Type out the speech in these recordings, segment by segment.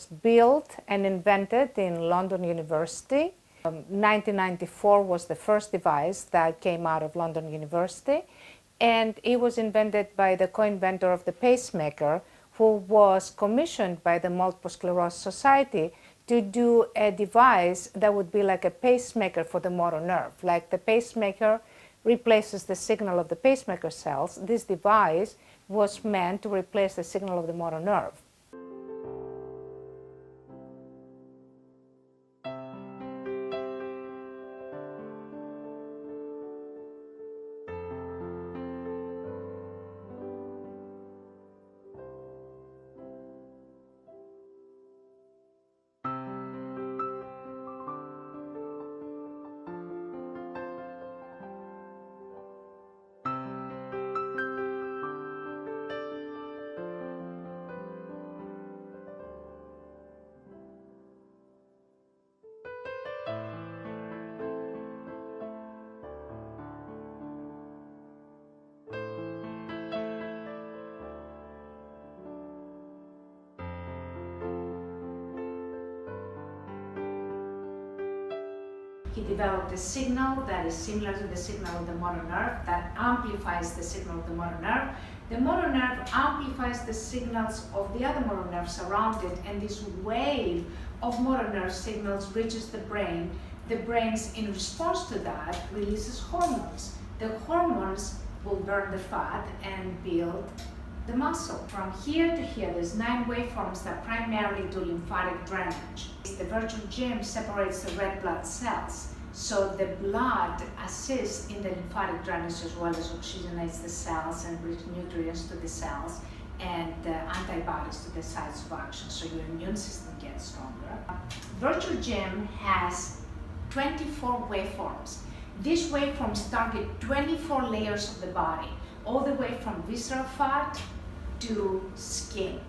was built and invented in London University. 1994 was the first device that came out of London University, and it was invented by the co-inventor of the pacemaker, who was commissioned by the Multiple Sclerosis Society to do a device that would be like a pacemaker for the motor nerve. Like the pacemaker replaces the signal of the pacemaker cells, this device was meant to replace the signal of the motor nerve. He developed a signal that is similar to the signal of the motor nerve that amplifies the signal of the motor nerve. The motor nerve amplifies the signals of the other motor nerves around it, and this wave of motor nerve signals reaches the brain. The brain, in response to that, releases hormones. The hormones will burn the fat and build the muscle. From here to here, there's 9 waveforms that primarily do lymphatic drainage. The virtual gym separates the red blood cells, so the blood assists in the lymphatic drainage as well as oxygenates the cells and brings nutrients to the cells and antibodies to the sites of action, so your immune system gets stronger. Virtual gym has 24 waveforms. These waveforms target 24 layers of the body, all the way from visceral fat to skin.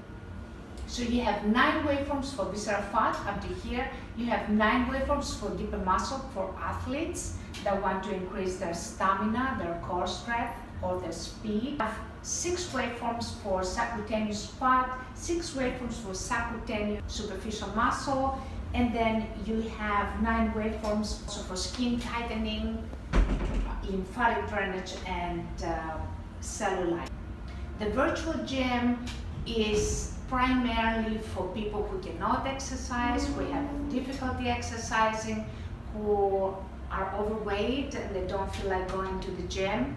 So you have 9 waveforms for visceral fat up to here. You have 9 waveforms for deeper muscle for athletes that want to increase their stamina, their core strength, or their speed. You have 6 waveforms for subcutaneous fat, 6 waveforms for subcutaneous superficial muscle, and then you have 9 waveforms also for skin tightening, lymphatic drainage, and cellulite. The virtual gym is primarily for people who cannot exercise, who have difficulty exercising, who are overweight and they don't feel like going to the gym.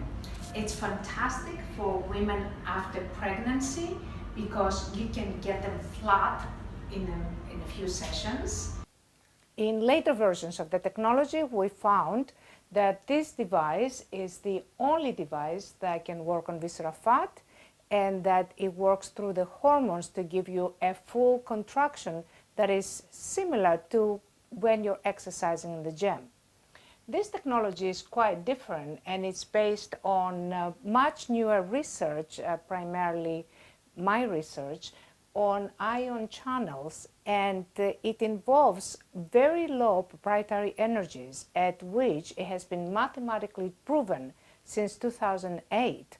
It's fantastic for women after pregnancy because you can get them flat in a few sessions. In later versions of the technology, we found that this device is the only device that can work on visceral fat, and that it works through the hormones to give you a full contraction that is similar to when you're exercising in the gym. This technology is quite different, and it's based on much newer research, primarily my research, on ion channels, and it involves very low proprietary energies at which it has been mathematically proven since 2008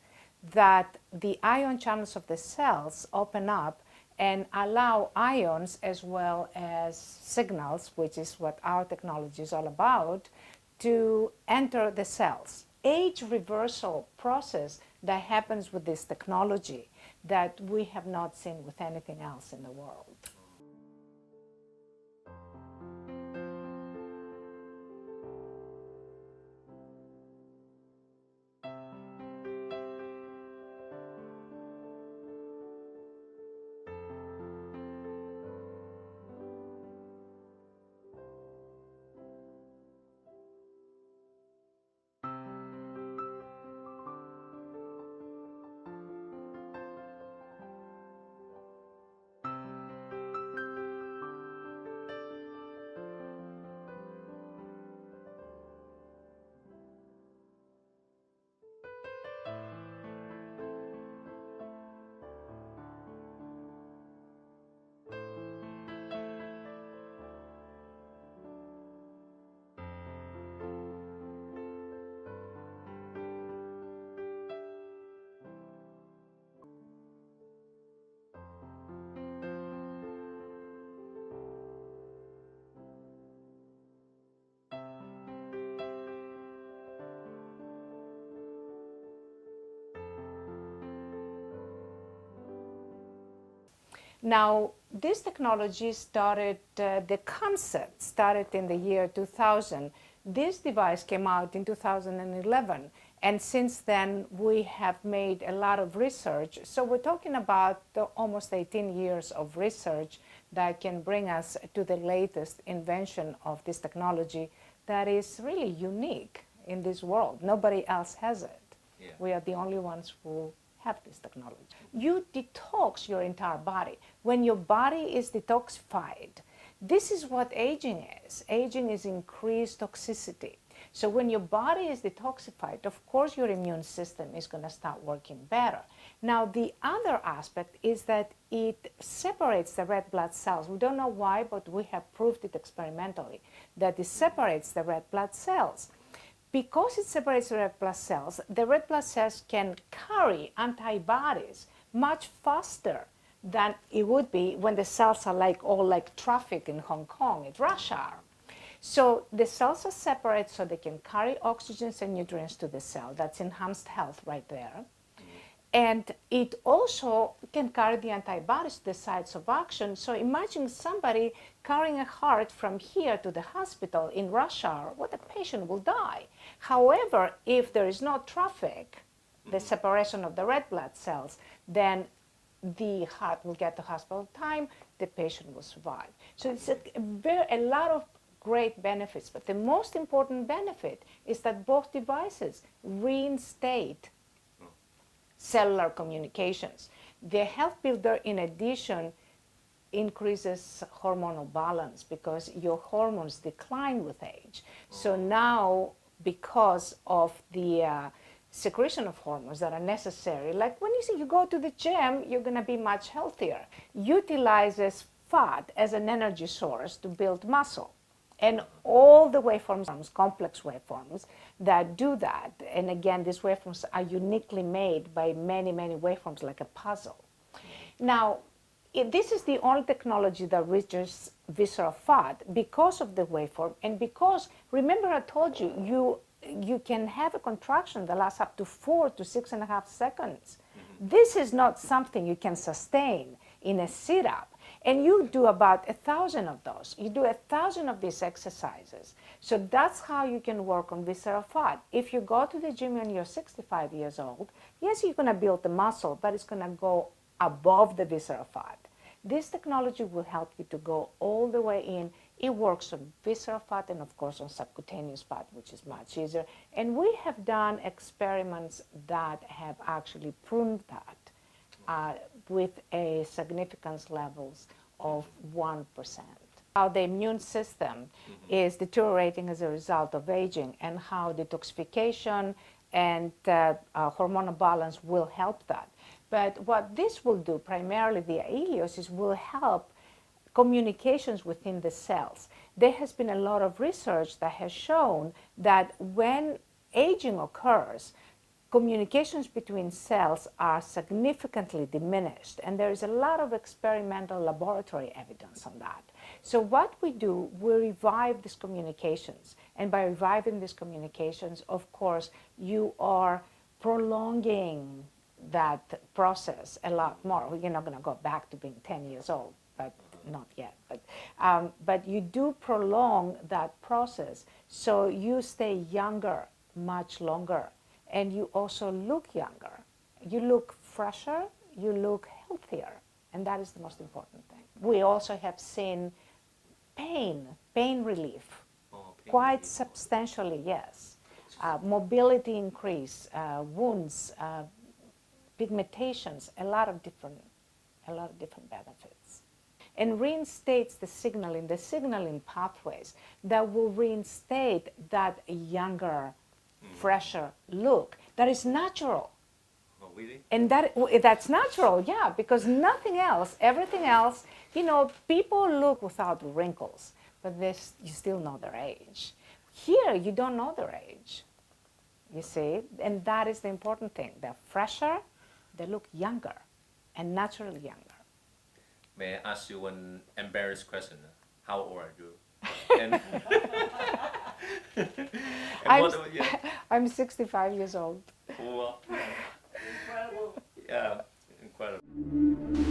that the ion channels of the cells open up and allow ions as well as signals, which is what our technology is all about, to enter the cells. Age reversal process that happens with this technology that we have not seen with anything else in the world. Now, this technology started, the concept started in the year 2000. This device came out in 2011. And since then, we have made a lot of research. So we're talking about almost 18 years of research that can bring us to the latest invention of this technology that is really unique in this world. Nobody else has it. Yeah. We are the only ones who have this technology. You detox your entire body. When your body is detoxified, this is what aging is. Aging is increased toxicity. So when your body is detoxified, of course your immune system is going to start working better. Now the other aspect is that it separates the red blood cells. We don't know why, but we have proved it experimentally, that it separates the red blood cells. Because it separates the red blood cells can carry antibodies much faster than it would be when the cells are all like traffic in Hong Kong at rush hour. So the cells are separate so they can carry oxygens and nutrients to the cell. That's enhanced health right there. And it also can carry the antibodies to the sites of action. So imagine somebody carrying a heart from here to the hospital in rush hour. Well, the patient will die. However, if there is no traffic, the separation of the red blood cells, then the heart will get to hospital time, the patient will survive. So it's a lot of great benefits. But the most important benefit is that both devices reinstate cellular communications. The health builder, in addition, increases hormonal balance because your hormones decline with age. So now, because of the secretion of hormones that are necessary, like when you go to the gym, you're going to be much healthier. Utilizes fat as an energy source to build muscle. And all the waveforms, complex waveforms that do that, and again, these waveforms are uniquely made by many, many waveforms like a puzzle. Now, this is the only technology that reaches visceral fat because of the waveform, and because, remember I told you, you can have a contraction that lasts up to 4 to 6.5 seconds. This is not something you can sustain in a sit-up. And you do about 1,000 of those. You do 1,000 of these exercises. So that's how you can work on visceral fat. If you go to the gym when you're 65 years old, yes, you're going to build the muscle, but it's going to go above the visceral fat. This technology will help you to go all the way in. It works on visceral fat and, of course, on subcutaneous fat, which is much easier. And we have done experiments that have actually proved that. With a significance levels of 1%. How the immune system is deteriorating as a result of aging, and how detoxification and hormonal balance will help that. But what this will do, primarily the IELLIOS, is will help communications within the cells. There has been a lot of research that has shown that when aging occurs, communications between cells are significantly diminished, and there is a lot of experimental laboratory evidence on that. So what we do, we revive these communications, and by reviving these communications, of course, you are prolonging that process a lot more. You're not going to go back to being 10 years old, but not yet. But you do prolong that process, so you stay younger much longer. And you also look younger. You look fresher, you look healthier, and that is the most important thing. We also have seen pain relief, quite substantially, yes. Mobility increase, wounds, pigmentations, a lot of different benefits. And reinstates the signaling pathways that will reinstate that younger, fresher look that is natural. Oh, really? And that's natural, yeah, because nothing else, everything else, people look without wrinkles, but you still know their age. Here, you don't know their age, you see, and that is the important thing. They're fresher, they look younger, and naturally younger. May I ask you one embarrassed question? How old are you? And I'm 65 years old. Wow. Incredible. Yeah, incredible.